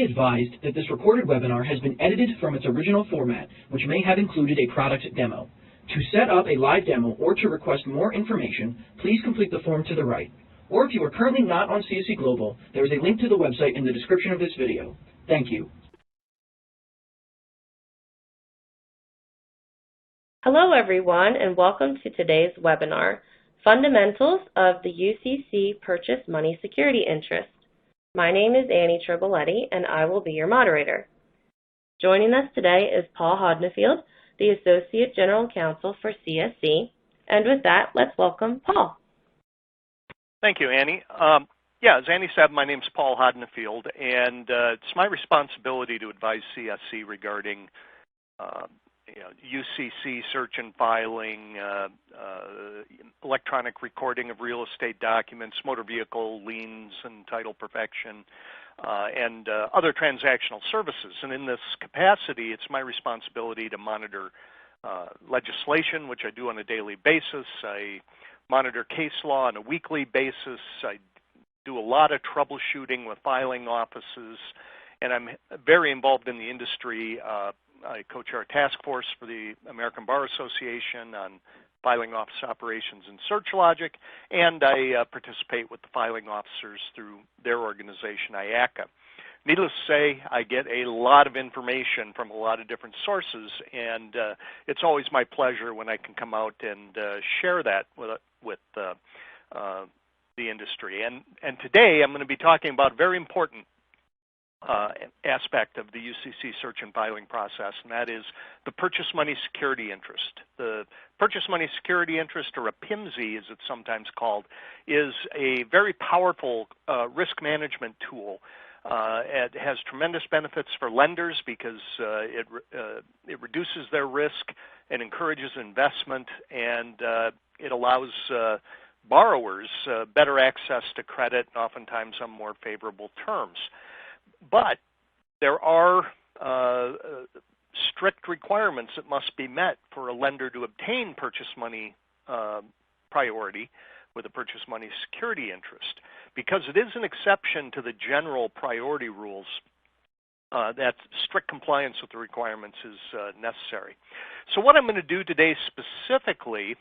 be advised that this recorded webinar has been edited from its original format, which may have included a product demo. To set up a live demo or to request more information, please complete the form to the right. Or if you are currently not on CSC Global, there is a link to the website in the description of this video. Thank you. Hello everyone, and welcome to today's webinar, Fundamentals of the UCC Purchase Money Security Interest. My name is Annie Triboletti, and I will be your moderator. Joining us today is Paul Hodnefield, the Associate General Counsel for CSC. And with that, let's welcome Paul. Thank you, Annie. As Annie said, my name is Paul Hodnefield, and it's my responsibility to advise CSC regarding UCC search and filing, electronic recording of real estate documents, motor vehicle liens and title perfection, and other transactional services. And in this capacity, it's my responsibility to monitor legislation, which I do on a daily basis. I monitor case law on a weekly basis. I do a lot of troubleshooting with filing offices, and I'm very involved in the industry. I co-chair a task force for the American Bar Association on filing office operations and search logic, and I participate with the filing officers through their organization, IACA. Needless to say, I get a lot of information from a lot of different sources, and it's always my pleasure when I can come out and share that with the industry. And today I'm going to be talking about a very important aspect of the UCC search and filing process, and that is the purchase money security interest. The purchase money security interest, or a PMSI as it's sometimes called, is a very powerful risk management tool. It has tremendous benefits for lenders because it reduces their risk and encourages investment, and it allows borrowers better access to credit, oftentimes on more favorable terms. But there are strict requirements that must be met for a lender to obtain purchase money priority with a purchase money security interest. Because it is an exception to the general priority rules, that strict compliance with the requirements is necessary. So what I'm going to do today specifically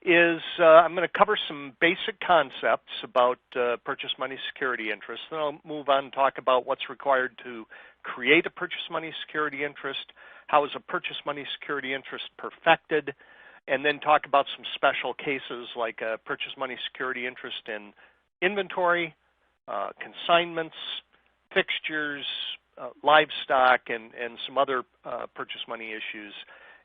is I'm going to cover some basic concepts about purchase money security interest. Then I'll move on and talk about what's required to create a purchase money security interest, how is a purchase money security interest perfected, and then talk about some special cases like a purchase money security interest in inventory, consignments, fixtures, livestock, and some other purchase money issues.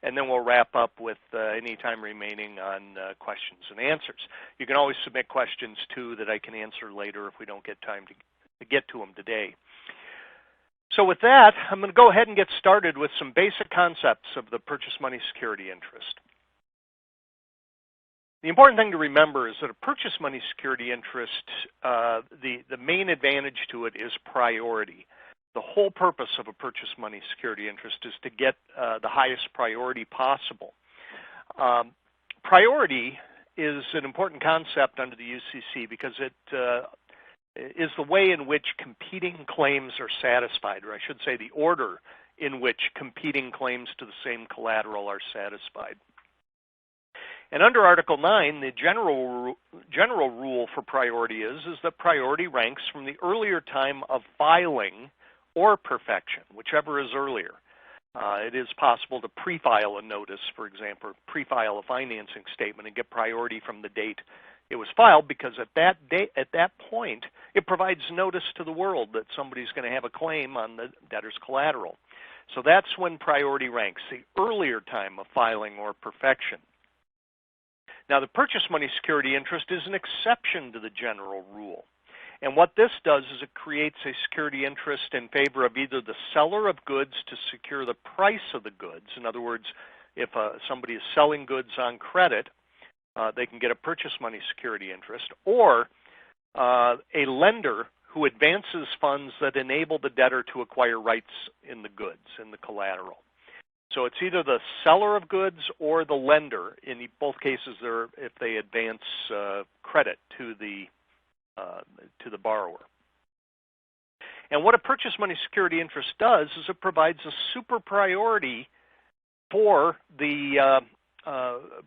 And then we'll wrap up with any time remaining on questions and answers. You can always submit questions, too, that I can answer later if we don't get time to get to them today. So with that, I'm going to go ahead and get started with some basic concepts of the purchase money security interest. The important thing to remember is that a purchase money security interest, the main advantage to it is priority. The whole purpose of a purchase money security interest is to get the highest priority possible. Priority is an important concept under the UCC because it is the way in which competing claims are satisfied, or I should say the order in which competing claims to the same collateral are satisfied. And under Article 9, the general rule for priority is that priority ranks from the earlier time of filing or perfection, whichever is earlier. It is possible to pre-file a notice, for example, pre-file a financing statement and get priority from the date it was filed, because at that point, it provides notice to the world that somebody's going to have a claim on the debtor's collateral. So that's when priority ranks, the earlier time of filing or perfection. Now, the purchase money security interest is an exception to the general rule. And what this does is it creates a security interest in favor of either the seller of goods to secure the price of the goods. In other words, if somebody is selling goods on credit, they can get a purchase money security interest, or a lender who advances funds that enable the debtor to acquire rights in the goods, in the collateral. So it's either the seller of goods or the lender. In both cases, if they advance credit to the borrower. And what a purchase money security interest does is it provides a super priority for the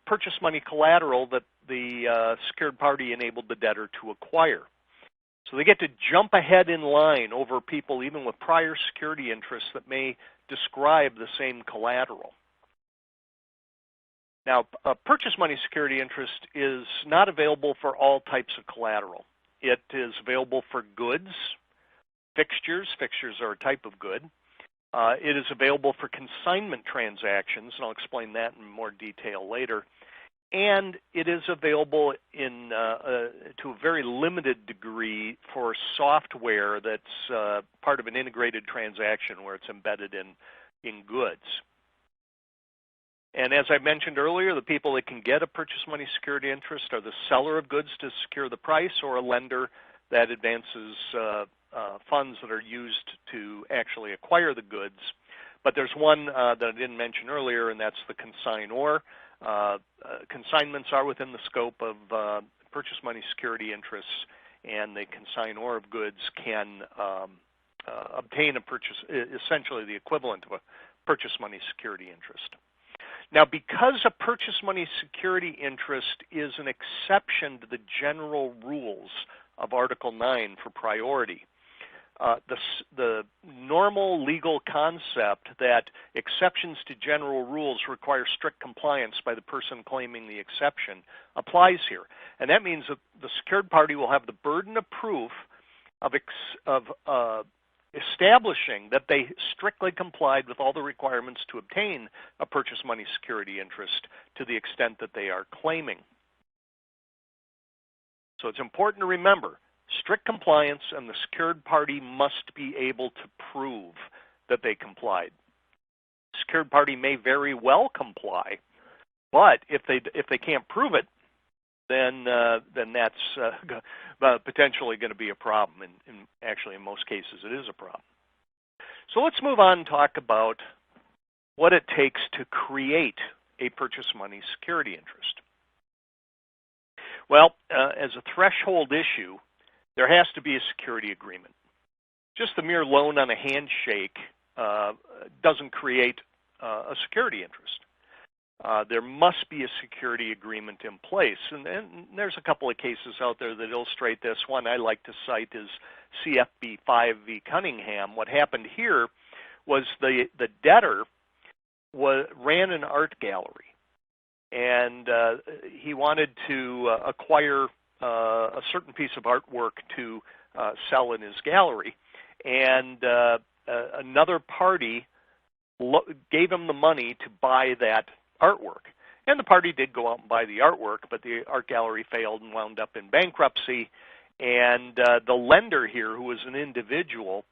purchase money collateral that the secured party enabled the debtor to acquire. So they get to jump ahead in line over people even with prior security interests that may describe the same collateral. Now, a purchase money security interest is not available for all types of collateral. It is available for goods, fixtures. Fixtures are a type of good. It is available for consignment transactions, and I'll explain that in more detail later. And it is available in to a very limited degree for software that's part of an integrated transaction where it's embedded in goods. And as I mentioned earlier, the people that can get a purchase money security interest are the seller of goods to secure the price or a lender that advances funds that are used to actually acquire the goods. But there's one that I didn't mention earlier, and that's the consignor. Consignments are within the scope of purchase money security interests, and the consignor of goods can obtain a purchase, essentially the equivalent of a purchase money security interest. Now, because a purchase money security interest is an exception to the general rules of Article 9 for priority, the normal legal concept that exceptions to general rules require strict compliance by the person claiming the exception applies here. And that means that the secured party will have the burden of proof of establishing that they strictly complied with all the requirements to obtain a purchase money security interest to the extent that they are claiming. So it's important to remember, strict compliance, and the secured party must be able to prove that they complied. The secured party may very well comply, but if they can't prove it, then that's potentially going to be a problem. And actually, in most cases, it is a problem. So let's move on and talk about what it takes to create a purchase money security interest. Well, as a threshold issue, there has to be a security agreement. Just the mere loan on a handshake doesn't create a security interest. There must be a security agreement in place. And there's a couple of cases out there that illustrate this. One I like to cite is CFB 5 v. Cunningham. What happened here was the debtor ran an art gallery, and he wanted to acquire a certain piece of artwork to sell in his gallery. And another party gave him the money to buy that artwork. And the party did go out and buy the artwork, but the art gallery failed and wound up in bankruptcy. And the lender here, who was an individual,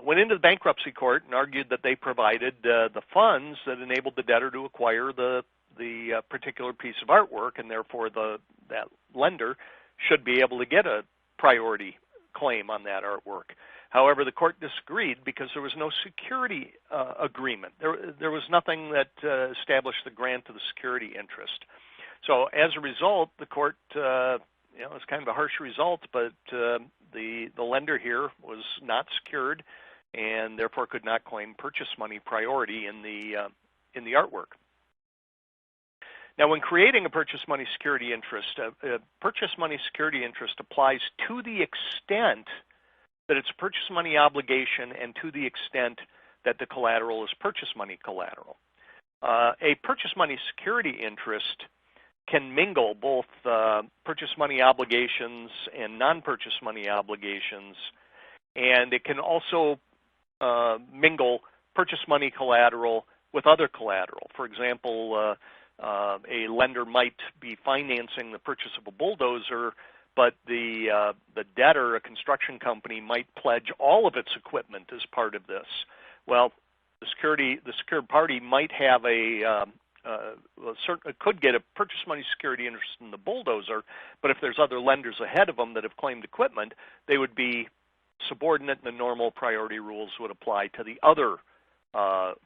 went into the bankruptcy court and argued that they provided the funds that enabled the debtor to acquire the particular piece of artwork, and therefore that lender should be able to get a priority claim on that artwork. However, the court disagreed because there was no security agreement. There was nothing that established the grant of the security interest. So as a result, the court, it's kind of a harsh result, but the lender here was not secured and therefore could not claim purchase money priority in the artwork. Now, when creating a purchase money security interest, a purchase money security interest applies to the extent that it's a purchase money obligation and to the extent that the collateral is purchase money collateral. A purchase money security interest can mingle both purchase money obligations and non-purchase money obligations, and it can also mingle purchase money collateral with other collateral. For example, a lender might be financing the purchase of a bulldozer, but the debtor, a construction company, might pledge all of its equipment as part of this. Well, the secured party might have could get a purchase money security interest in the bulldozer, but if there's other lenders ahead of them that have claimed equipment, they would be subordinate, and the normal priority rules would apply to the other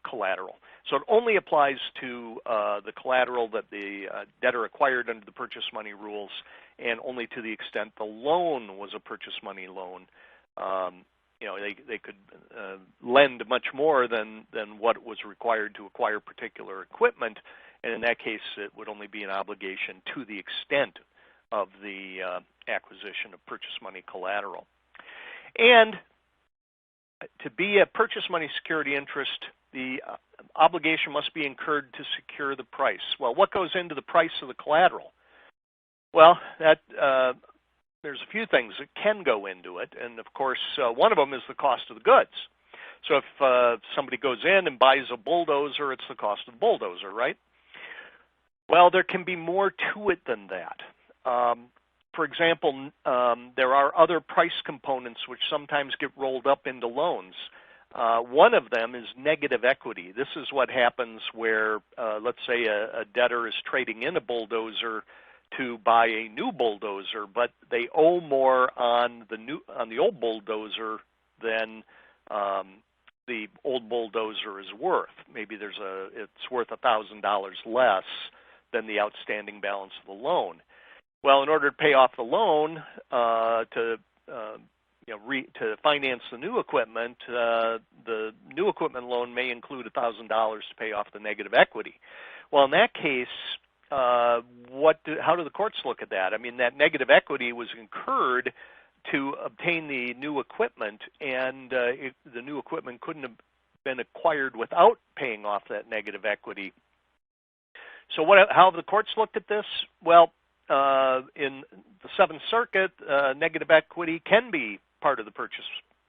collateral. So it only applies to the collateral that the debtor acquired under the purchase money rules, and only to the extent the loan was a purchase money loan. they could lend much more than what was required to acquire particular equipment, and in that case, it would only be an obligation to the extent of the acquisition of purchase money collateral. And to be a purchase money security interest, the obligation must be incurred to secure the price. Well, what goes into the price of the collateral? Well, there's a few things that can go into it, and of course, one of them is the cost of the goods. So if somebody goes in and buys a bulldozer, it's the cost of the bulldozer, right? Well, there can be more to it than that. For example, there are other price components which sometimes get rolled up into loans. One of them is negative equity. This is what happens where, let's say, a debtor is trading in a bulldozer to buy a new bulldozer, but they owe more on the old bulldozer than the old bulldozer is worth. Maybe it's worth $1,000 less than the outstanding balance of the loan. Well, in order to pay off the loan to finance the new equipment, the new equipment loan may include $1,000 to pay off the negative equity. Well, in that case, how do the courts look at that? I mean, that negative equity was incurred to obtain the new equipment, and the new equipment couldn't have been acquired without paying off that negative equity. So how have the courts looked at this? Well, in the Seventh Circuit, negative equity can be part of the purchase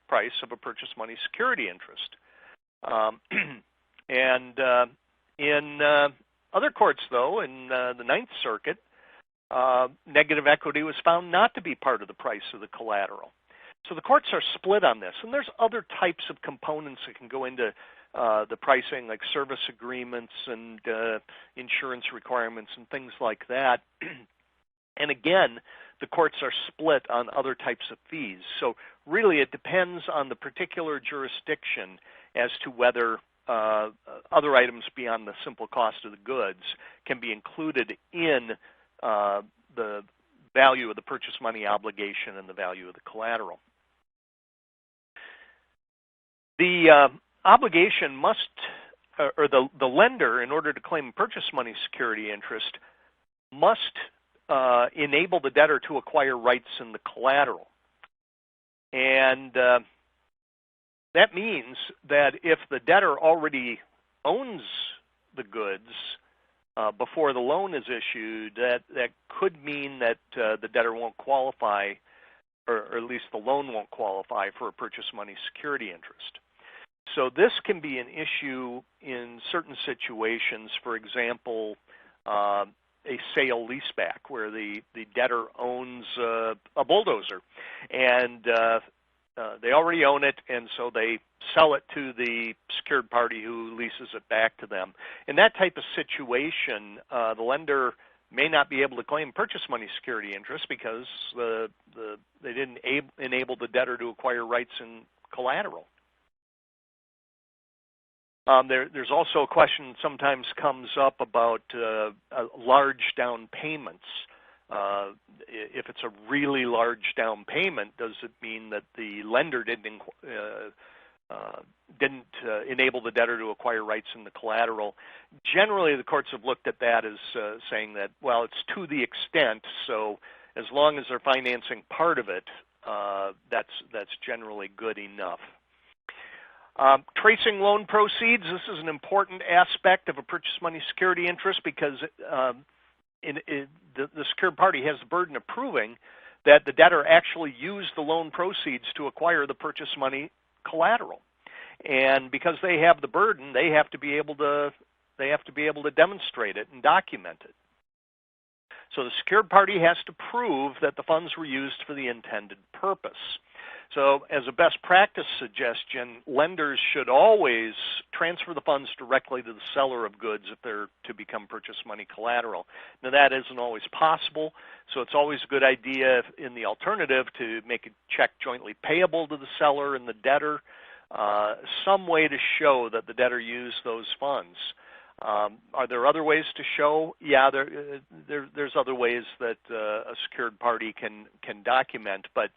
price of a purchase money security interest. And in other courts, though, in the Ninth Circuit, negative equity was found not to be part of the price of the collateral. So the courts are split on this. And there's other types of components that can go into the pricing, like service agreements and insurance requirements and things like that. And again, the courts are split on other types of fees. So really it depends on the particular jurisdiction as to whether other items beyond the simple cost of the goods can be included in the value of the purchase money obligation and the value of the collateral. The obligation must, or the lender, in order to claim purchase money security interest, must enable the debtor to acquire rights in the collateral. And that means that if the debtor already owns the goods before the loan is issued, that could mean that the debtor won't qualify, or at least the loan won't qualify for a purchase money security interest. So this can be an issue in certain situations. For example, a sale leaseback where the debtor owns a bulldozer, and they already own it, and so they sell it to the secured party who leases it back to them. In that type of situation, the lender may not be able to claim purchase money security interest because they didn't enable the debtor to acquire rights in collateral. There's also a question that sometimes comes up about large down payments. If it's a really large down payment, does it mean that the lender didn't enable the debtor to acquire rights in the collateral? Generally, the courts have looked at that as saying that, well, it's to the extent, so as long as they're financing part of it, that's generally good enough. Tracing loan proceeds, this is an important aspect of a purchase money security interest because the secured party has the burden of proving that the debtor actually used the loan proceeds to acquire the purchase money collateral. And because they have the burden, they have to be able to demonstrate it and document it. So the secured party has to prove that the funds were used for the intended purpose. So as a best practice suggestion, lenders should always transfer the funds directly to the seller of goods if they're to become purchase money collateral. Now that isn't always possible, so it's always a good idea in the alternative to make a check jointly payable to the seller and the debtor, some way to show that the debtor used those funds. Are there other ways to show? Yeah, there's other ways that a secured party can document, but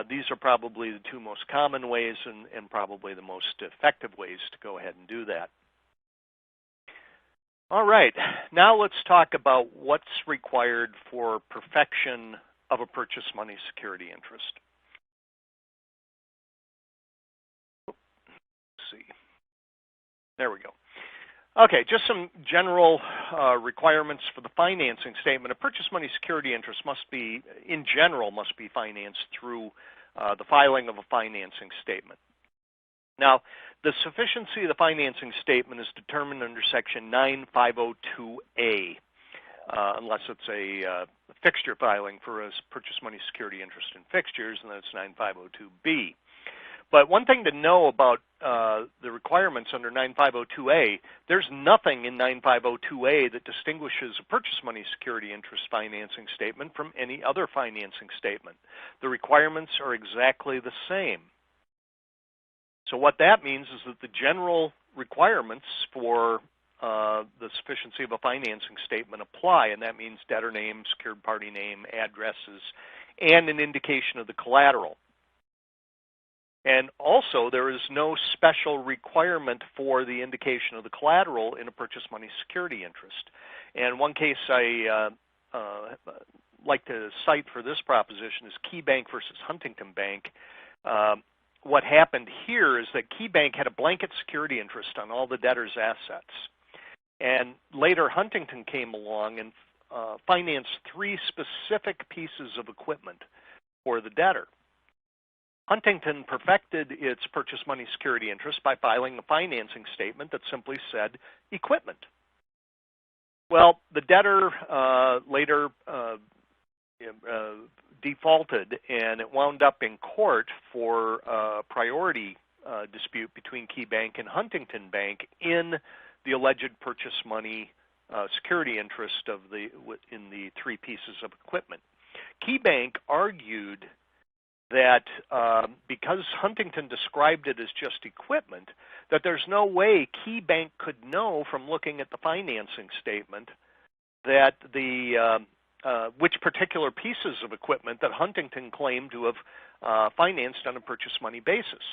These are probably the two most common ways and probably the most effective ways to go ahead and do that. All right, now let's talk about what's required for perfection of a purchase money security interest. Let's see. There we go. Okay, just some general requirements for the financing statement. A purchase money security interest must be, in general, must be financed through the filing of a financing statement. Now, the sufficiency of the financing statement is determined under Section 9502A, unless it's a fixture filing for a purchase money security interest in fixtures, and then it's 9502B. But one thing to know about the requirements under 9502A, there's nothing in 9502A that distinguishes a purchase money security interest financing statement from any other financing statement. The requirements are exactly the same. So what that means is that the general requirements for the sufficiency of a financing statement apply, and that means debtor name, secured party name, addresses, and an indication of the collateral. And also, there is no special requirement for the indication of the collateral in a purchase money security interest. And one case I like to cite for this proposition is Key Bank versus Huntington Bank. What happened here is that Key Bank had a blanket security interest on all the debtor's assets. And later, Huntington came along and financed 3 specific pieces of equipment for the debtor. Huntington perfected its purchase money security interest by filing a financing statement that simply said equipment. Well, the debtor later defaulted, and it wound up in court for a priority dispute between Key Bank and Huntington Bank in the alleged purchase money security interest of in the 3 pieces of equipment. Key Bank argued that because Huntington described it as just equipment, that there's no way Key Bank could know from looking at the financing statement that which particular pieces of equipment that Huntington claimed to have financed on a purchase money basis.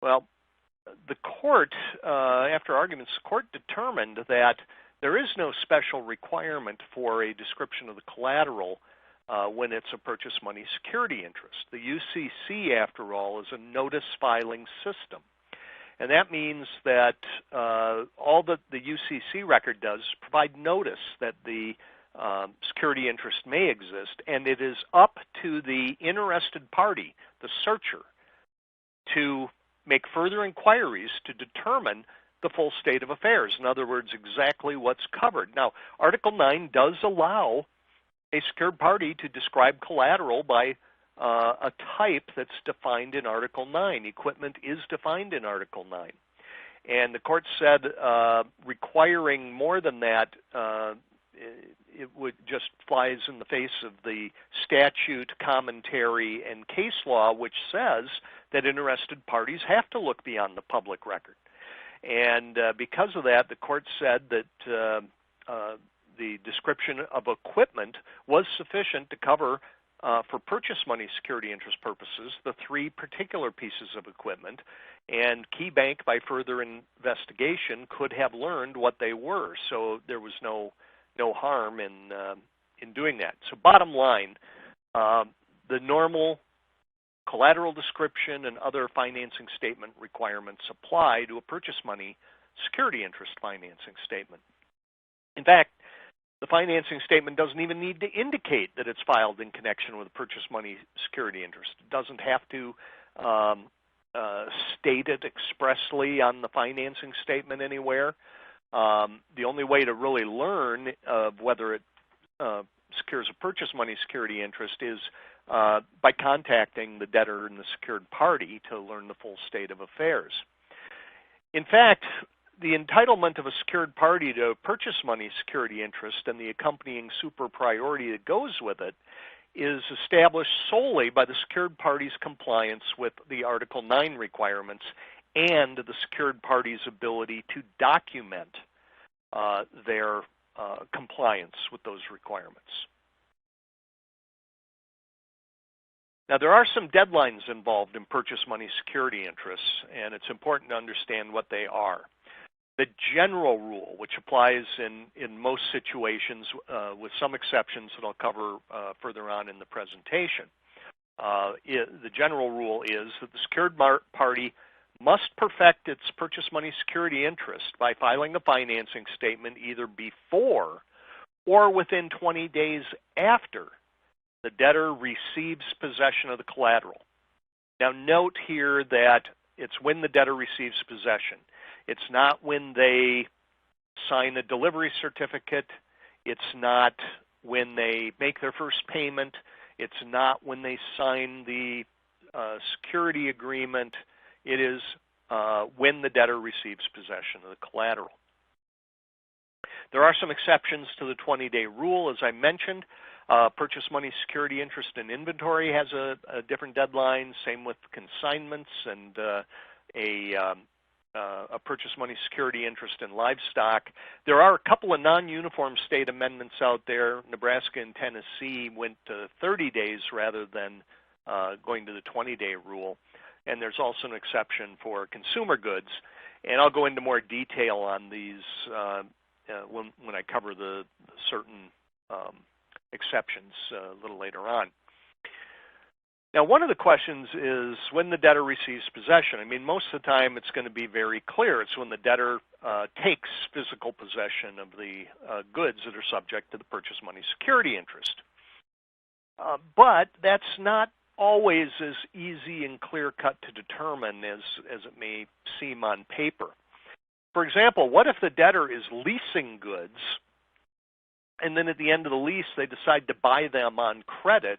Well, the court, after arguments, the court determined that there is no special requirement for a description of the collateral when it's a purchase money security interest. The UCC, after all, is a notice filing system. And that means that all that the UCC record does is provide notice that the security interest may exist, and it is up to the interested party, the searcher, to make further inquiries to determine the full state of affairs. In other words, exactly what's covered. Now, Article 9 does allow a secured party to describe collateral by a type that's defined in Article 9. Equipment is defined in Article 9. And the court said requiring more than that, it would just flies in the face of the statute, commentary, and case law, which says that interested parties have to look beyond the public record. And because of that, the court said that the description of equipment was sufficient to cover, for purchase money security interest purposes, the 3 particular pieces of equipment, and Key Bank, by further investigation, could have learned what they were. So there was no harm in doing that. So bottom line, the normal collateral description and other financing statement requirements apply to a purchase money security interest financing statement. In fact, the financing statement doesn't even need to indicate that it's filed in connection with a purchase money security interest. It doesn't have to state it expressly on the financing statement anywhere. The only way to really learn whether it secures a purchase money security interest is by contacting the debtor and the secured party to learn the full state of affairs. In fact, the entitlement of a secured party to purchase money security interest and the accompanying super priority that goes with it is established solely by the secured party's compliance with the Article 9 requirements and the secured party's ability to document their compliance with those requirements. Now, there are some deadlines involved in purchase money security interests, and it's important to understand what they are. The general rule, which applies in most situations with some exceptions that I'll cover further on in the presentation, the general rule is that the secured party must perfect its purchase money security interest by filing a financing statement either before or within 20 days after the debtor receives possession of the collateral. Now note here that it's when the debtor receives possession. It's not when they sign a delivery certificate. It's not when they make their first payment. It's not when they sign the security agreement. It is when the debtor receives possession of the collateral. There are some exceptions to the 20-day rule, as I mentioned. Purchase money security interest in inventory has a different deadline. Same with consignments and a purchase money security interest in livestock. There are a couple of non-uniform state amendments out there. Nebraska and Tennessee went to 30 days rather than going to the 20-day rule. And there's also an exception for consumer goods. And I'll go into more detail on these when I cover the certain exceptions a little later on. Now, one of the questions is when the debtor receives possession. I mean, most of the time it's going to be very clear. It's when the debtor takes physical possession of the goods that are subject to the purchase money security interest. But that's not always as easy and clear-cut to determine as it may seem on paper. For example, what if the debtor is leasing goods and then at the end of the lease they decide to buy them on credit?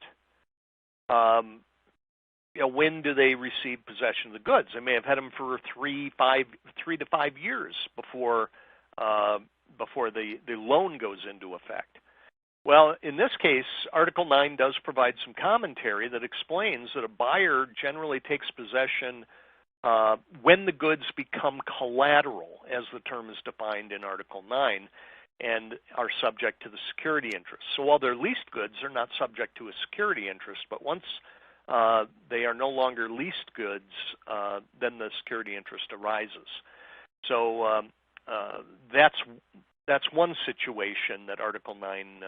When do they receive possession of the goods? They may have had them for 3 to 5 years before the loan goes into effect. Well, in this case, Article 9 does provide some commentary that explains that a buyer generally takes possession when the goods become collateral, as the term is defined in Article 9, and are subject to the security interest. So while they're leased goods, they're not subject to a security interest, but once they are no longer leased goods, then the security interest arises. So that's one situation that Article 9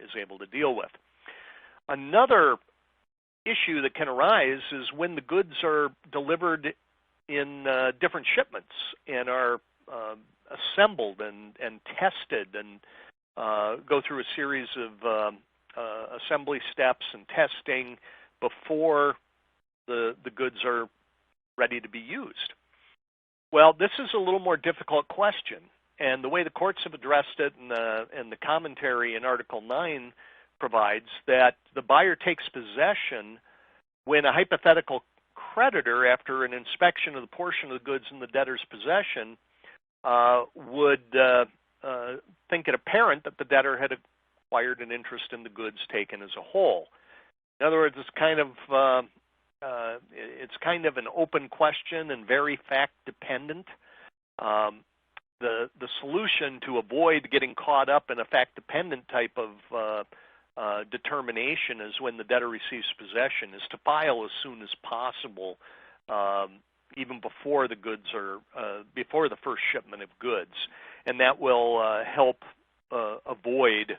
is able to deal with. Another issue that can arise is when the goods are delivered in different shipments and are assembled and tested and go through a series of assembly steps and testing before the goods are ready to be used. Well, this is a little more difficult question, and the way the courts have addressed it and the commentary in Article 9 provides that the buyer takes possession when a hypothetical creditor, after an inspection of the portion of the goods in the debtor's possession, would think it apparent that the debtor had acquired an interest in the goods taken as a whole. In other words, it's kind of an open question and very fact dependent. The solution to avoid getting caught up in a fact dependent type of determination is when the debtor receives possession is to file as soon as possible, even before the goods are before the first shipment of goods, and that will help avoid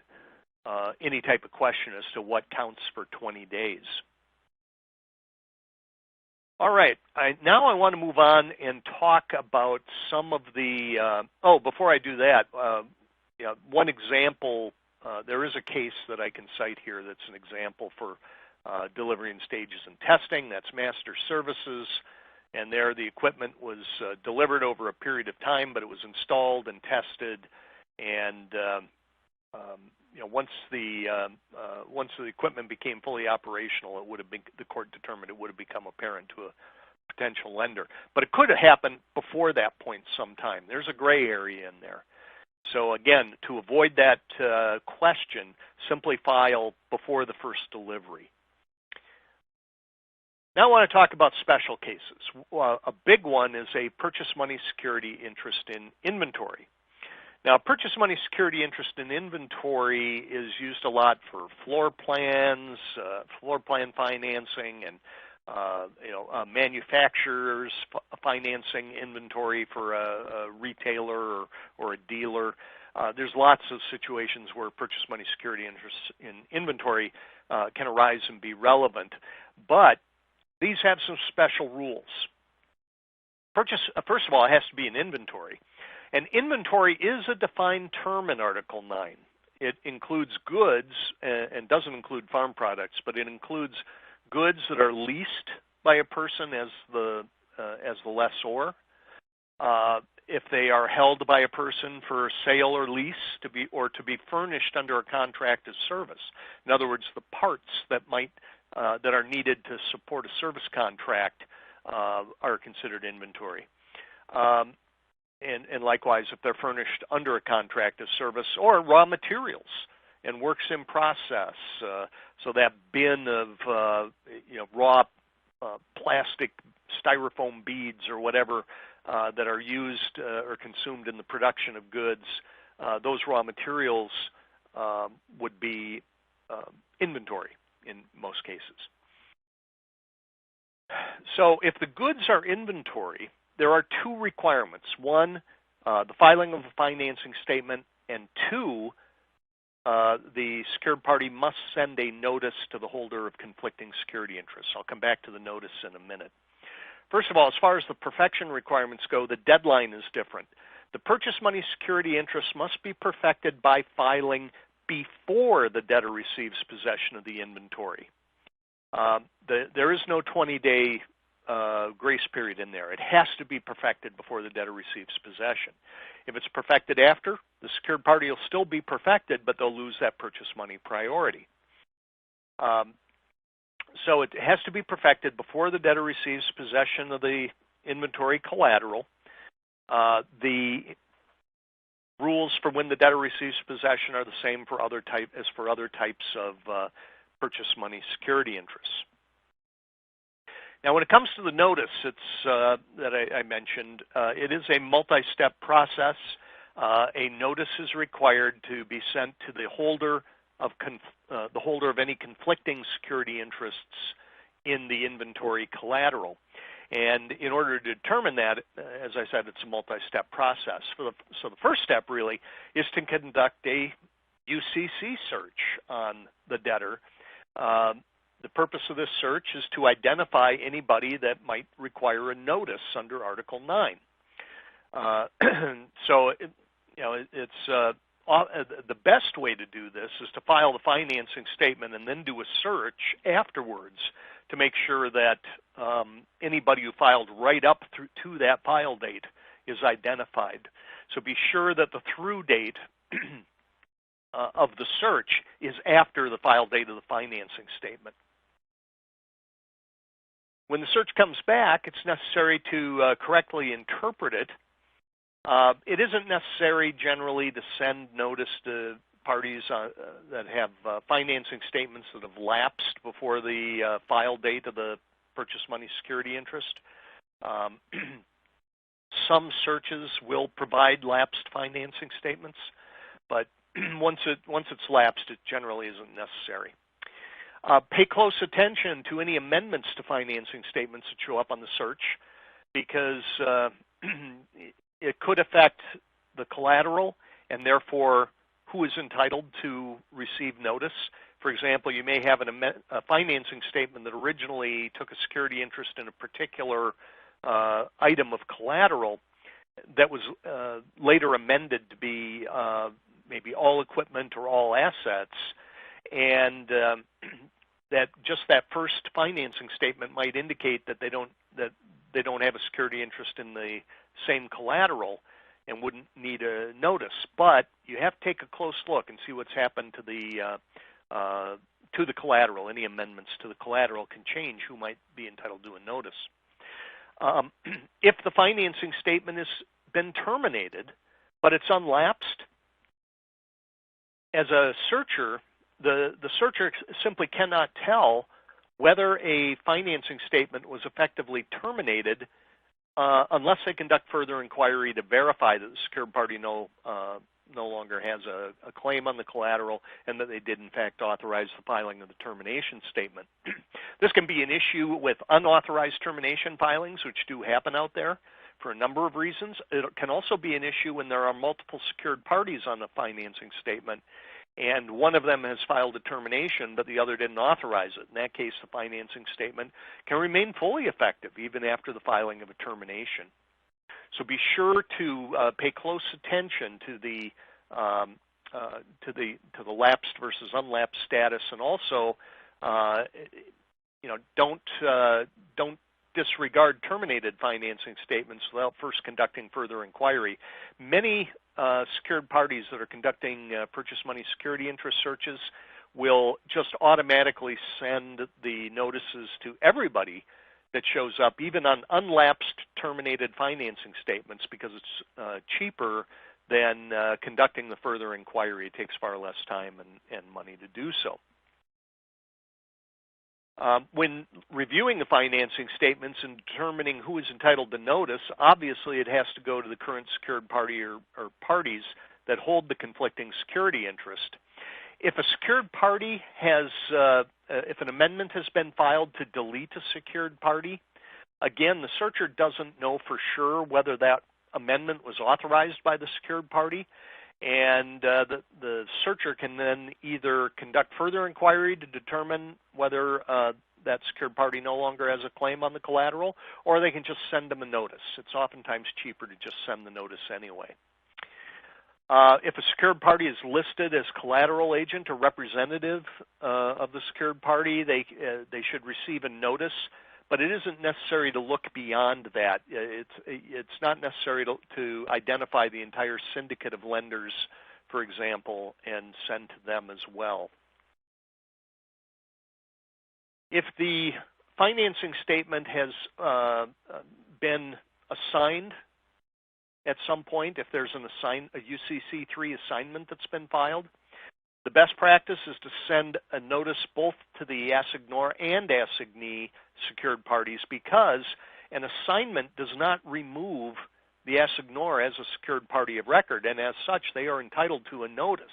any type of question as to what counts for 20 days. All right, now I want to move on and talk about some of the, before I do that, one example, there is a case that I can cite here that's an example for delivery in stages and testing. That's Master Services, and there the equipment was delivered over a period of time, but it was installed and tested, and once the equipment became fully operational, it would have been, the court determined it would have become apparent to a potential lender. But it could have happened before that point sometime. There's a gray area in there. So again, to avoid that question, simply file before the first delivery. Now I want to talk about special cases. A big one is a purchase money security interest in inventory. Now, purchase money security interest in inventory is used a lot for floor plans, floor plan financing, and manufacturers financing inventory for a retailer or a dealer. There's lots of situations where purchase money security interests in inventory can arise and be relevant, but these have some special rules. First of all, it has to be an inventory. And inventory is a defined term in Article 9. It includes goods and doesn't include farm products, but it includes goods that are leased by a person as the lessor. If they are held by a person for sale or lease to be furnished under a contract of service. In other words, the parts that are needed to support a service contract are considered inventory. And likewise, if they're furnished under a contract of service, or raw materials and works in process, so that bin of raw plastic styrofoam beads or whatever that are used or consumed in the production of goods, those raw materials would be inventory in most cases. So if the goods are inventory, there are two requirements. One, the filing of a financing statement, and two, the secured party must send a notice to the holder of conflicting security interests. I'll come back to the notice in a minute. First of all, as far as the perfection requirements go, the deadline is different. The purchase money security interest must be perfected by filing before the debtor receives possession of the inventory. There is no 20-day grace period in there. It has to be perfected before the debtor receives possession. If it's perfected after, the secured party will still be perfected, but they'll lose that purchase money priority. So it has to be perfected before the debtor receives possession of the inventory collateral. The rules for when the debtor receives possession are the same for other types of purchase money security interests. Now, when it comes to the notice that I mentioned, it is a multi-step process. A notice is required to be sent to the holder of any conflicting security interests in the inventory collateral. And in order to determine that, as I said, it's a multi-step process. So the first step really is to conduct a UCC search on the debtor. The purpose of this search is to identify anybody that might require a notice under Article 9. The best way to do this is to file the financing statement and then do a search afterwards to make sure that anybody who filed right up through to that file date is identified. So be sure that the through date of the search is after the file date of the financing statement. When the search comes back, it's necessary to correctly interpret it. It isn't necessary generally to send notice to parties that have financing statements that have lapsed before the file date of the purchase money security interest. Some searches will provide lapsed financing statements, but once it's lapsed, it generally isn't necessary. Pay close attention to any amendments to financing statements that show up on the search, because it could affect the collateral and therefore who is entitled to receive notice. For example, you may have a financing statement that originally took a security interest in a particular item of collateral that was later amended to be maybe all equipment or all assets, and that first financing statement might indicate that they don't have a security interest in the same collateral and wouldn't need a notice. But you have to take a close look and see what's happened to the collateral. Any amendments to the collateral can change who might be entitled to a notice. If the financing statement has been terminated, but it's unlapsed, as a searcher, the searcher simply cannot tell whether a financing statement was effectively terminated unless they conduct further inquiry to verify that the secured party no longer has a claim on the collateral and that they did in fact authorize the filing of the termination statement. This can be an issue with unauthorized termination filings, which do happen out there for a number of reasons. It can also be an issue when there are multiple secured parties on the financing statement and one of them has filed a termination but the other didn't authorize it. In that case, the financing statement can remain fully effective even after the filing of a termination. So be sure to pay close attention to the lapsed versus unlapsed status, and also, don't disregard terminated financing statements without first conducting further inquiry. Many secured parties that are conducting purchase money security interest searches will just automatically send the notices to everybody that shows up, even on unlapsed terminated financing statements, because it's cheaper than conducting the further inquiry. It takes far less time and money to do so. When reviewing the financing statements and determining who is entitled to notice, obviously it has to go to the current secured party or parties that hold the conflicting security interest. If a secured party has, if an amendment has been filed to delete a secured party, again, the searcher doesn't know for sure whether that amendment was authorized by the secured party, and the searcher can then either conduct further inquiry to determine whether that secured party no longer has a claim on the collateral, or they can just send them a notice. It's oftentimes cheaper to just send the notice anyway. If a secured party is listed as collateral agent or representative of the secured party, they should receive a notice, but it isn't necessary to look beyond that. It's not necessary to identify the entire syndicate of lenders, for example, and send to them as well. If the financing statement has been assigned at some point, if there's a UCC-3 assignment that's been filed, the best practice is to send a notice both to the assignor and assignee secured parties, because an assignment does not remove the assignor as a secured party of record, and as such they are entitled to a notice.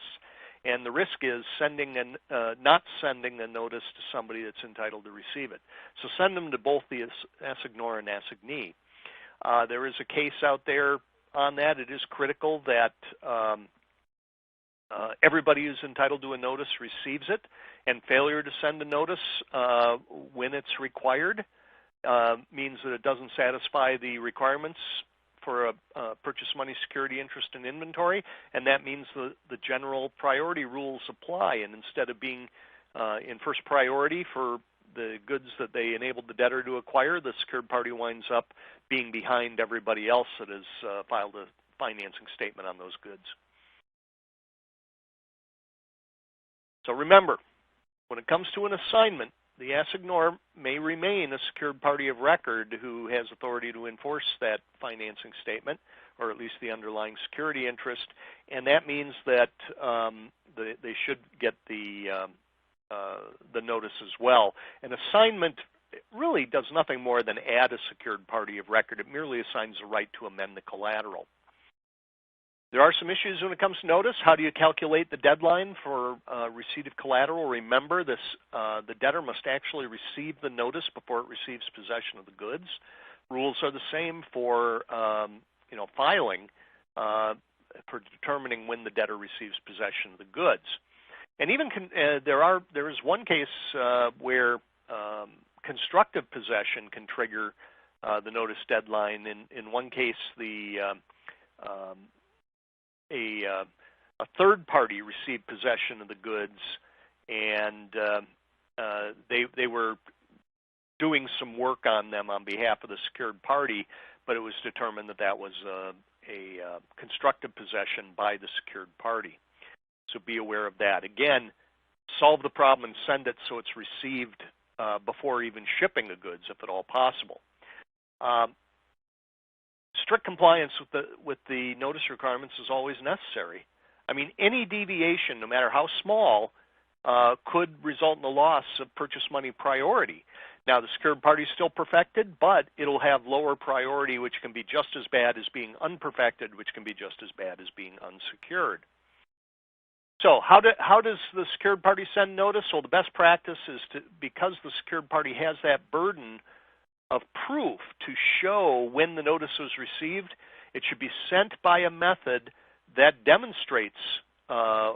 And the risk is not sending a notice to somebody that's entitled to receive it. So send them to both the assignor and assignee. There is a case out there on that. It is critical that everybody who's entitled to a notice receives it, and failure to send a notice when it's required means that it doesn't satisfy the requirements for a purchase money security interest in inventory, and that means the general priority rules apply, and instead of being in first priority for the goods that they enabled the debtor to acquire, the secured party winds up being behind everybody else that has filed a financing statement on those goods. So remember, when it comes to an assignment, the assignor may remain a secured party of record who has authority to enforce that financing statement, or at least the underlying security interest, and that means that they should get the notice as well. An assignment really does nothing more than add a secured party of record. It merely assigns the right to amend the collateral. There are some issues when it comes to notice. How do you calculate the deadline for receipt of collateral? Remember, the debtor must actually receive the notice before it receives possession of the goods. Rules are the same for filing for determining when the debtor receives possession of the goods. And even there is one case where constructive possession can trigger the notice deadline. In one case, a third party received possession of the goods, and they were doing some work on them on behalf of the secured party, but it was determined that that was a constructive possession by the secured party. So be aware of that. Again, solve the problem and send it so it's received before even shipping the goods, if at all possible. Strict compliance with the notice requirements is always necessary. I mean, any deviation, no matter how small, could result in the loss of purchase money priority. Now, the secured party is still perfected, but it'll have lower priority, which can be just as bad as being unperfected, which can be just as bad as being unsecured. So how does the secured party send notice? Well, the best practice is because the secured party has that burden of proof to show when the notice was received, it should be sent by a method that demonstrates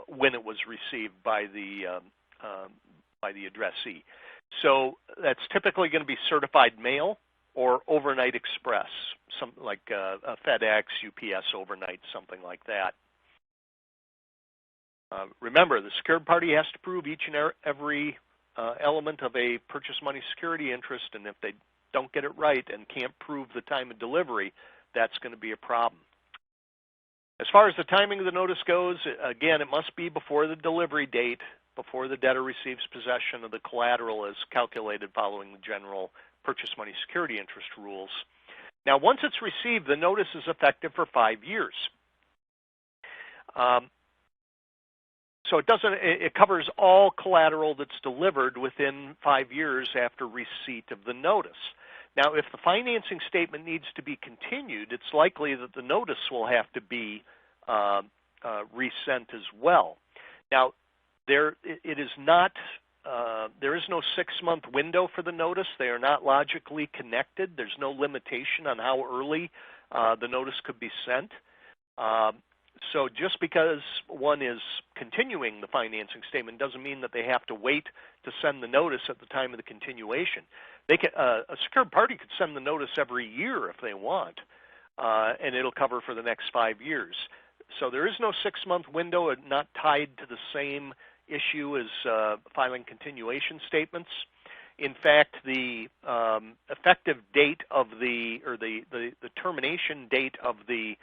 when it was received by the addressee. So that's typically going to be certified mail or overnight express, something like a FedEx, UPS overnight, something like that. Remember, the secured party has to prove each and every element of a purchase money security interest, and if they don't get it right and can't prove the time of delivery, that's going to be a problem. As far as the timing of the notice goes, again, it must be before the delivery date, before the debtor receives possession of the collateral as calculated following the general purchase money security interest rules. Now, once it's received, the notice is effective for 5 years. So it covers all collateral that's delivered within 5 years after receipt of the notice. Now, if the financing statement needs to be continued, it's likely that the notice will have to be resent as well. Now, there is no 6-month window for the notice. They are not logically connected. There's no limitation on how early the notice could be sent. So just because one is continuing the financing statement doesn't mean that they have to wait to send the notice at the time of the continuation. A secured party could send the notice every year if they want, and it'll cover for the next 5 years. So there is no 6-month window, not tied to the same issue as filing continuation statements. In fact, the effective date of the termination date of the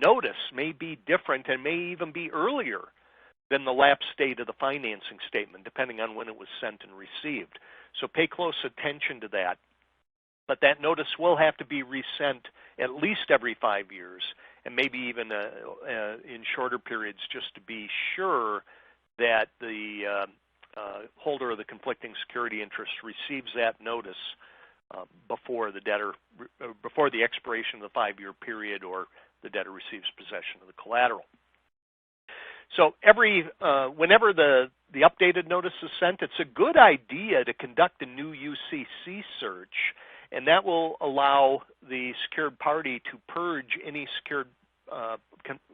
notice may be different and may even be earlier than the lapse date of the financing statement, depending on when it was sent and received. So pay close attention to that. But that notice will have to be resent at least every 5 years, and maybe even in shorter periods, just to be sure that the holder of the conflicting security interest receives that notice before the expiration of the 5-year period or the debtor receives possession of the collateral. So whenever the updated notice is sent, it's a good idea to conduct a new UCC search, and that will allow the secured party to purge any secured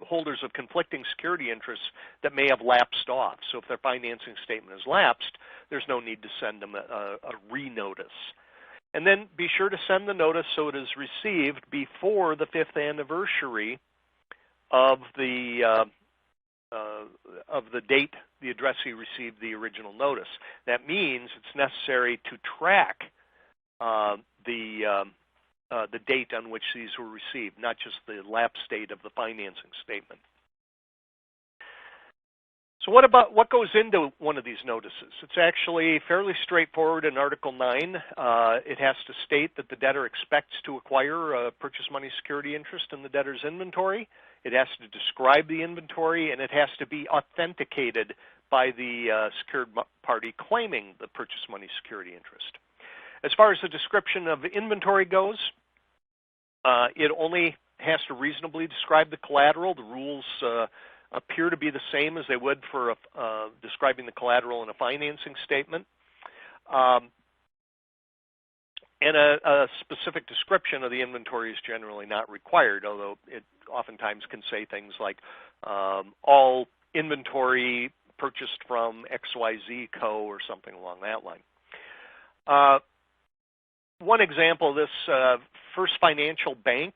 holders of conflicting security interests that may have lapsed off. So if their financing statement has lapsed, there's no need to send them a re-notice. And then be sure to send the notice so it is received before the 5th anniversary of the date the addressee received the original notice. That means it's necessary to track the date on which these were received, not just the lapse date of the financing statement. So what goes into one of these notices? It's actually fairly straightforward in Article 9. It has to state that the debtor expects to acquire a purchase money security interest in the debtor's inventory. It has to describe the inventory, and it has to be authenticated by the secured party claiming the purchase money security interest. As far as the description of inventory goes, it only has to reasonably describe the collateral. The rules appear to be the same as they would for describing the collateral in a financing statement. And a specific description of the inventory is generally not required, although it oftentimes can say things like all inventory purchased from XYZ Co. or something along that line. One example, this First Financial Bank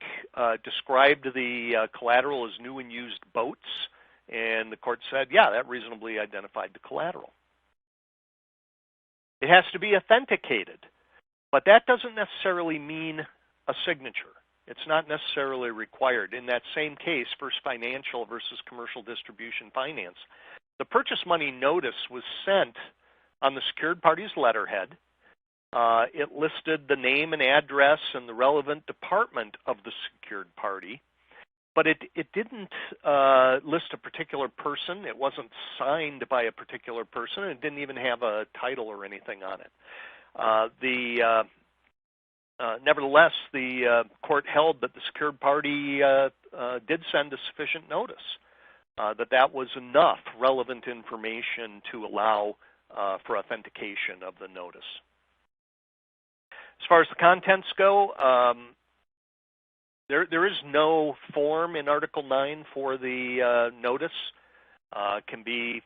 described the collateral as new and used boats, and the court said, yeah, that reasonably identified the collateral. It has to be authenticated, but that doesn't necessarily mean a signature. It's not necessarily required. In that same case, First Financial versus Commercial Distribution Finance, the purchase money notice was sent on the secured party's letterhead. It listed the name and address and the relevant department of the secured party, but it didn't list a particular person. It wasn't signed by a particular person. It didn't even have a title or anything on it. Nevertheless, the court held that the secured party did send a sufficient notice, that was enough relevant information to allow for authentication of the notice. As far as the contents go, there is no form in Article 9 for the notice. It can be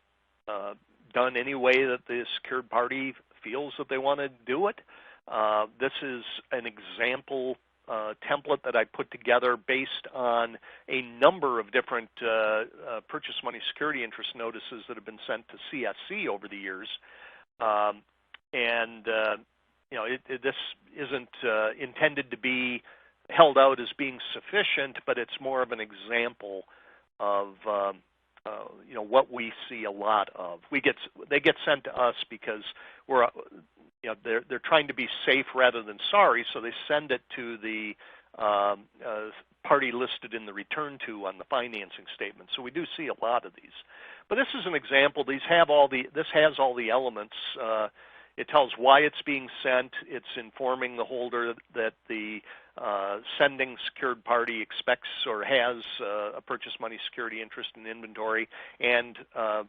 done any way that the secured party feels that they want to do it. This is an example template that I put together based on a number of different purchase money security interest notices that have been sent to CSC over the years. This isn't intended to be held out as being sufficient, but it's more of an example of what we see a lot of. They get sent to us because they're trying to be safe rather than sorry, so they send it to the party listed in the return to on the financing statement. So we do see a lot of these. But this is an example. This has all the elements. It tells why it's being sent. It's informing the holder that the sending secured party expects or has a purchase money security interest in inventory, and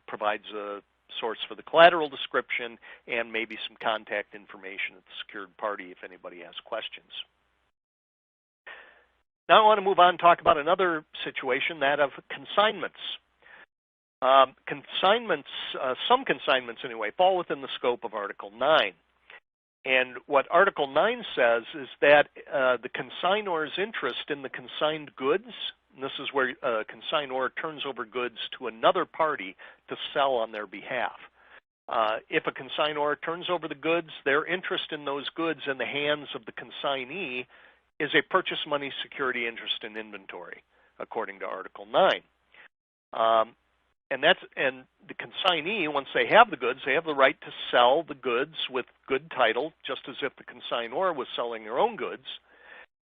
provides a source for the collateral description and maybe some contact information at the secured party if anybody has questions. Now I want to move on and talk about another situation, that of consignments. Some consignments anyway, fall within the scope of Article 9. And what Article 9 says is that the consignor's interest in the consigned goods, and this is where a consignor turns over goods to another party to sell on their behalf. If a consignor turns over the goods, their interest in those goods in the hands of the consignee is a purchase money security interest in inventory, according to Article 9. And the consignee, once they have the goods, they have the right to sell the goods with good title, just as if the consignor was selling their own goods.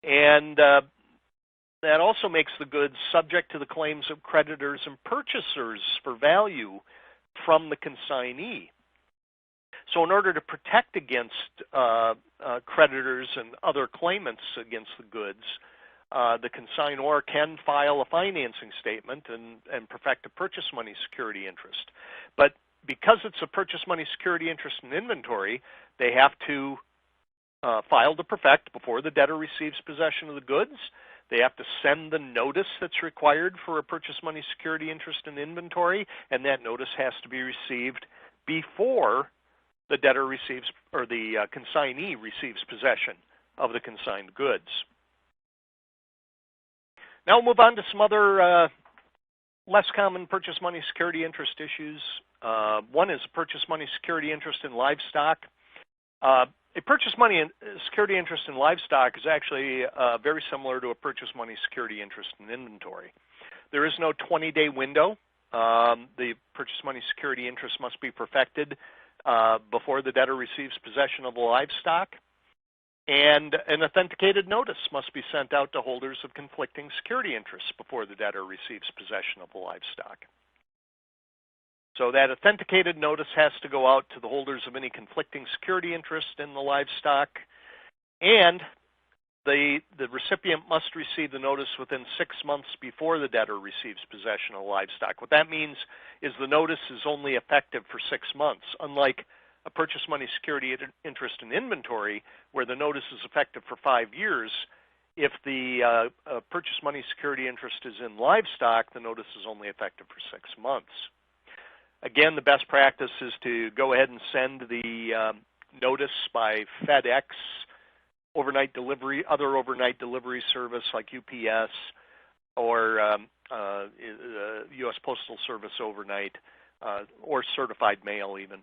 And that also makes the goods subject to the claims of creditors and purchasers for value from the consignee. So in order to protect against creditors and other claimants against the goods, the consignor can file a financing statement and perfect a purchase money security interest. But because it's a purchase money security interest in inventory, they have to file to perfect before the debtor receives possession of the goods. They have to send the notice that's required for a purchase money security interest in inventory, and that notice has to be received before the debtor receives, or the consignee receives possession of the consigned goods. Now we'll move on to some other less common purchase money security interest issues. One is a purchase money security interest in livestock. A purchase money security interest in livestock is actually very similar to a purchase money security interest in inventory. There is no 20-day window. The purchase money security interest must be perfected before the debtor receives possession of the livestock. And an authenticated notice must be sent out to holders of conflicting security interests before the debtor receives possession of the livestock. So that authenticated notice has to go out to the holders of any conflicting security interest in the livestock, and the recipient must receive the notice within 6 months before the debtor receives possession of the livestock. What that means is the notice is only effective for 6 months, unlike a purchase money security interest in inventory, where the notice is effective for 5 years. If the purchase money security interest is in livestock, the notice is only effective for 6 months. Again, the best practice is to go ahead and send the notice by FedEx, overnight delivery, other overnight delivery service like UPS, or U.S. Postal Service overnight, or certified mail even.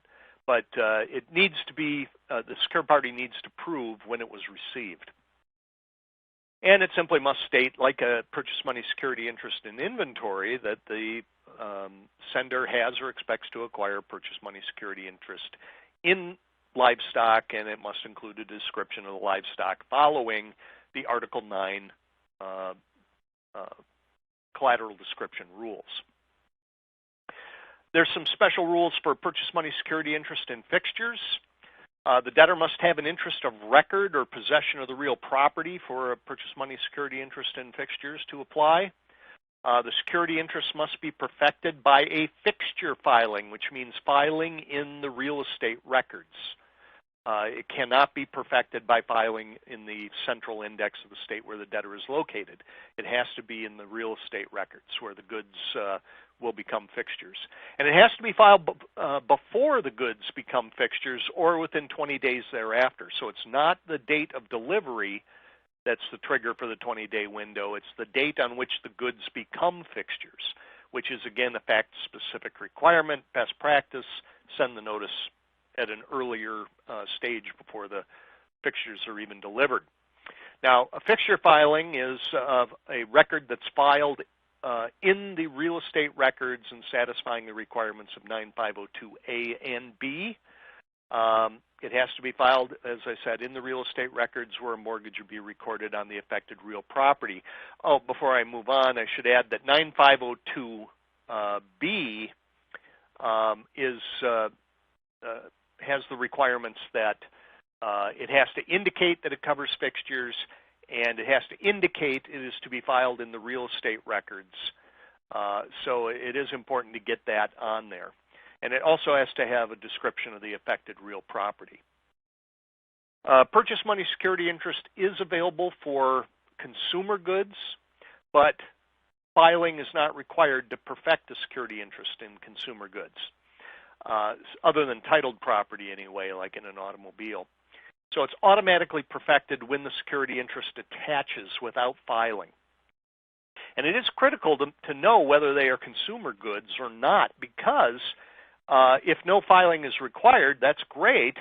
But it needs to be, the secured party needs to prove when it was received. And it simply must state, like a purchase money security interest in inventory, that the sender has or expects to acquire purchase money security interest in livestock, and it must include a description of the livestock following the Article 9 collateral description rules. There's some special rules for purchase money security interest in fixtures. The debtor must have an interest of record or possession of the real property for a purchase money security interest in fixtures to apply. The security interest must be perfected by a fixture filing, which means filing in the real estate records. It cannot be perfected by filing in the central index of the state where the debtor is located. It has to be in the real estate records where the goods will become fixtures. And it has to be filed before the goods become fixtures or within 20 days thereafter. So it's not the date of delivery that's the trigger for the 20-day window. It's the date on which the goods become fixtures, which is, again, a fact-specific requirement, best practice, send the notice at an earlier stage before the fixtures are even delivered. Now, a fixture filing is a record that's filed in the real estate records and satisfying the requirements of 9502A and B. It has to be filed, as I said, in the real estate records where a mortgage would be recorded on the affected real property. Oh, before I move on, I should add that 9502B has the requirements that it has to indicate that it covers fixtures, and it has to indicate it is to be filed in the real estate records. So it is important to get that on there. And it also has to have a description of the affected real property. Purchase money security interest is available for consumer goods, but filing is not required to perfect a security interest in consumer goods, other than titled property anyway, like in an automobile. So it's automatically perfected when the security interest attaches without filing. And it is critical to know whether they are consumer goods or not, because if no filing is required, that's great.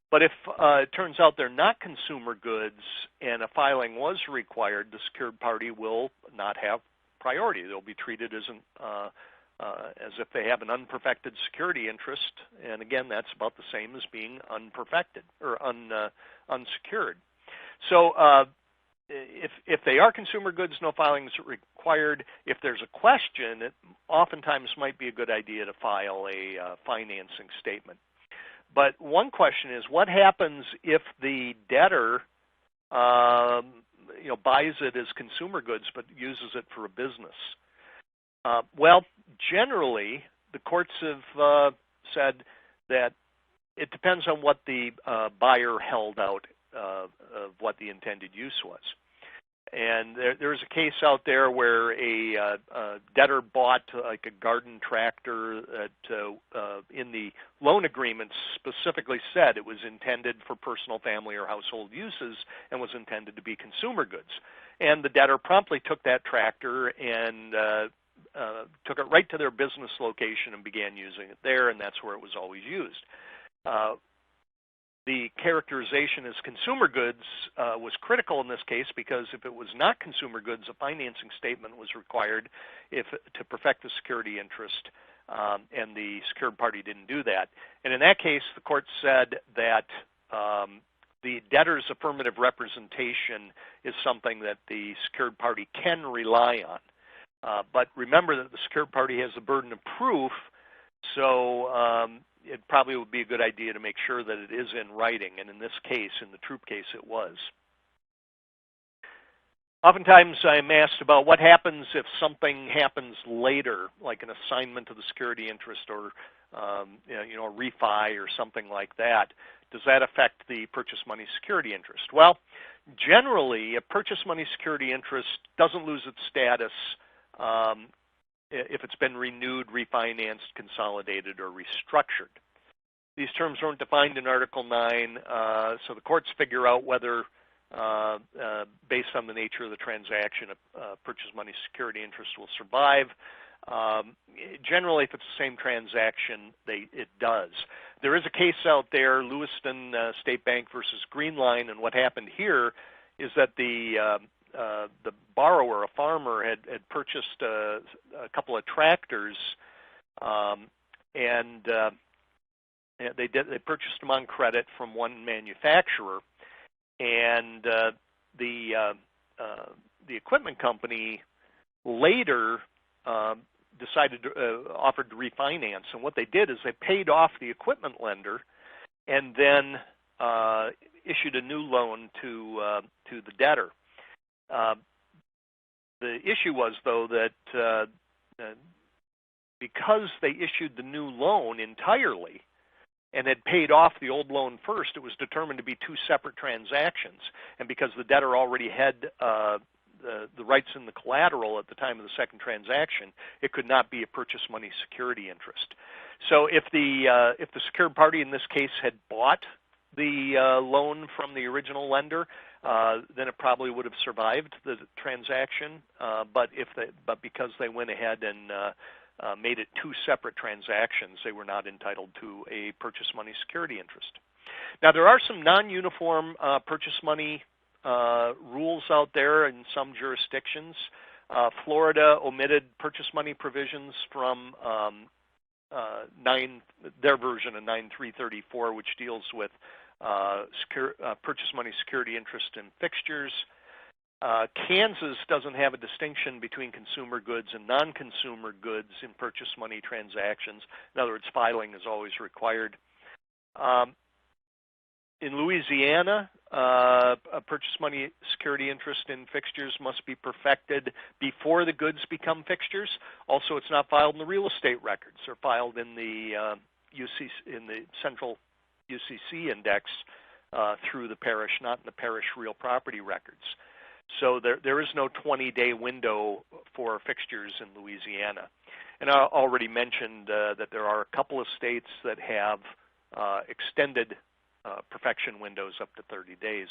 But if it turns out they're not consumer goods and a filing was required, the secured party will not have priority. They'll be treated as if they have an unperfected security interest. And again, that's about the same as being unperfected or unsecured. So if they are consumer goods, no filing is required. If there's a question, it oftentimes might be a good idea to file a financing statement. But one question is, what happens if the debtor buys it as consumer goods but uses it for a business? Well, generally, the courts have said that it depends on what the buyer held out of what the intended use was. And there's a case out there where a debtor bought like a garden tractor that in the loan agreement specifically said it was intended for personal, family, or household uses and was intended to be consumer goods. And the debtor promptly took that tractor and took it right to their business location and began using it there, and that's where it was always used. The characterization as consumer goods was critical in this case because if it was not consumer goods, a financing statement was required to perfect the security interest, and the secured party didn't do that. And in that case, the court said that the debtor's affirmative representation is something that the secured party can rely on. But remember that the secured party has the burden of proof, so it probably would be a good idea to make sure that it is in writing, and in this case, in the Troop case, it was. Oftentimes I'm asked about what happens if something happens later, like an assignment of the security interest or a refi or something like that. Does that affect the purchase money security interest? Well, generally, a purchase money security interest doesn't lose its status if it's been renewed, refinanced, consolidated, or restructured. These terms aren't defined in Article 9, so the courts figure out whether, based on the nature of the transaction, a purchase money security interest will survive. Generally, if it's the same transaction, it does. There is a case out there, Lewiston State Bank versus Greenline, and what happened here is that the borrower, a farmer, had purchased a couple of tractors, and they purchased them on credit from one manufacturer, and the equipment company later offered to refinance. And what they did is they paid off the equipment lender, and then issued a new loan to the debtor. The issue was, though, that because they issued the new loan entirely and had paid off the old loan first, it was determined to be two separate transactions. And because the debtor already had the rights in the collateral at the time of the second transaction, it could not be a purchase money security interest. So if the secured party in this case had bought the loan from the original lender, then it probably would have survived the transaction. But because they went ahead and made it two separate transactions, they were not entitled to a purchase money security interest. Now, there are some non-uniform purchase money rules out there in some jurisdictions. Florida omitted purchase money provisions from their version of 9334, which deals with purchase money security interest in fixtures. Kansas doesn't have a distinction between consumer goods and non-consumer goods in purchase money transactions. In other words, filing is always required. In Louisiana, a purchase money security interest in fixtures must be perfected before the goods become fixtures. Also, it's not filed in the real estate records. They're filed in the UCC, in the central UCC index through the parish, not in the parish real property records. So there is no 20-day window for fixtures in Louisiana. And I already mentioned that there are a couple of states that have extended perfection windows up to 30 days.